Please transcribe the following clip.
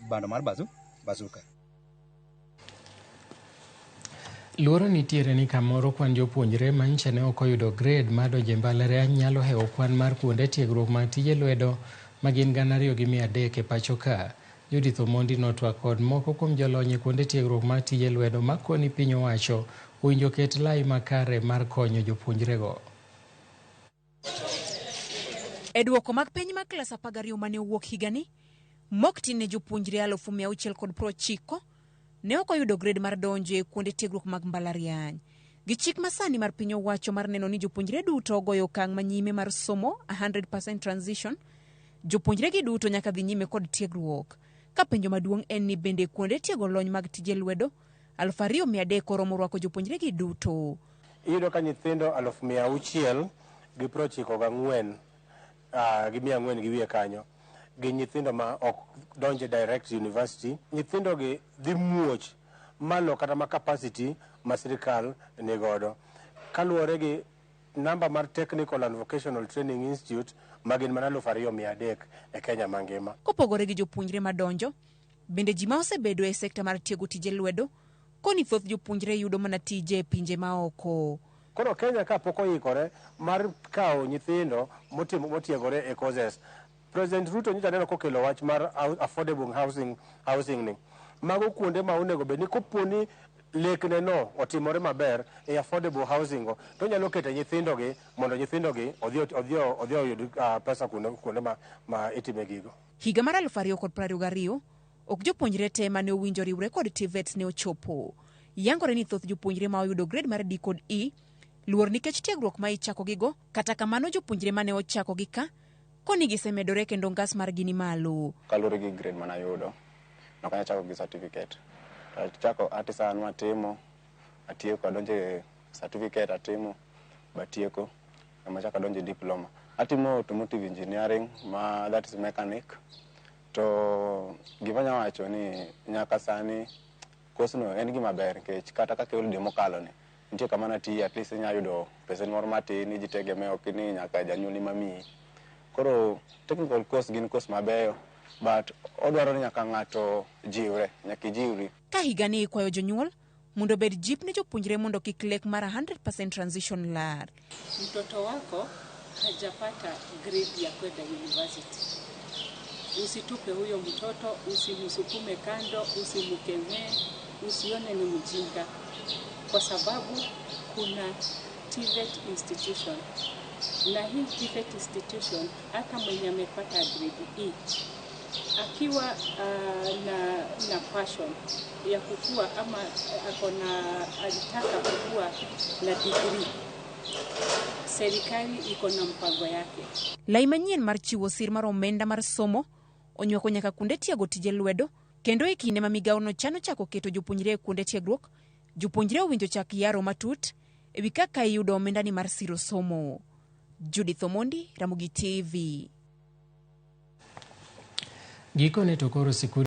bando mar Bazooka. Luoro nitiere ni kamoro kwan jopuonjre ma nyicha ne ok oyudo grade mar donjo mbalariany nyalo hewo kwan mar kuonde tiegruok mag tije lwedo ma gin 2,300 e pacho ka. Judith Omondi notwak kod moko kuom jolony e kuonde tiegruok mag tije lwedo ma koni piny owacho owinjo ket lai makare mar konyo jopuonjrego. E duoko mag penj mag klas 12 mane owuok higani, mok tin ne jopuonjre 690 ne ok oyudo grade mar donjo e kuonde tiegruok mag mbalariany. Gi chik masani mar piny owacho mar neno ni jopuonjre duto ogoyo okang' manyime mar somo 100% transition, jopuonjre gi duto nyaka dhi nyime kod tiegruok. Ka penjo maduong' en ni bende kuonde tiego lony mag tije lwedo 2,300 oromo rwako jopuonjre gi duto. Iyudo ka nyithindo 694 gi 400 gi wiye kanyo gi nyithindo ma ok donje direct university. Nyithindo gi dhi muoch malo kata ma capacity ma sirikal ni godo kaluwore gi namba mar Technical and Vocational Training Institute magin mana 2,300 e Kenya mangima. Kopogore gi jopuonjre madonjo, bende ji ma osebedo e sekta mar tiego tije lwedo koni thoth jopuonjre yudo mana tije e pinje maoko. Koro Kenya ka pok oikore mar kawo nyithindo motiegore e courses. President Ruto nyicha neno kokelo wach mar affordable housing ni. Mago kuonde ma onego bed ni koponi lekne no otimore maber e affordable housing go to nyalo keto nyithindo gi mondo nyithindo gi odhi oyud pesa kuonde ma itime gigo. Higa mar 2022 ok jopuonjre te mane owinjo riwre kod TVET ne ochopo. Yangore ni thoth jopuonjre ma oyudo grade mar D kod E luor nikech tiegruok ma ichako gigo, kata kamano jopuonjre mane ochako gi ka koni gisemedore kendo ngas mar gini malo. Kalure gi grade mana yudo no kanya chako gi certificate. Chako artisan matimo atieko adonje certificate atimo batieko ama chako adonje diploma. Atimo automotive engineering that is mechanic. To gimanya wacho ni nyaka sani course no en gima ber nikech kata kaka yule demokalo ni nitie kama nati at least nya yudo pesa moro matin ni jitegemea ok ni nyaka janyuol mami. Koro technical course gin course mabeyo but odwaro ni nyaka ng'ato jiwre, nyaka jiwri. Ka higa ni ikwayo jonyuol mondo bed jip ne jopuonjre mondo kik lek mara 100% transition lar. Mtoto wako hajapata grade ya kwenda university, usitupe huyo mtoto, usimsukume kando, usimkemee, usione ni mjinga, kwa sababu kuna TVET institution. Na hii TVET institution hata mwenye amepata grade E akiwa na passion ya kukua ama alitaka kukua na degree, serikali iko na mpango yake. Lai manyien mar chiwo sir mar omenda mar somo onywako nyaka kuonde tiego tije lwedo, kendo e kinde ma migawo no chano chako keto jopuonjre e kuonde tiegruok, jopuonjre owinjo chak yaro matut e wi kaka iyudo omenda ni mar siro somo. Judith Omondi, Ramogi TV. Gikone to koro siku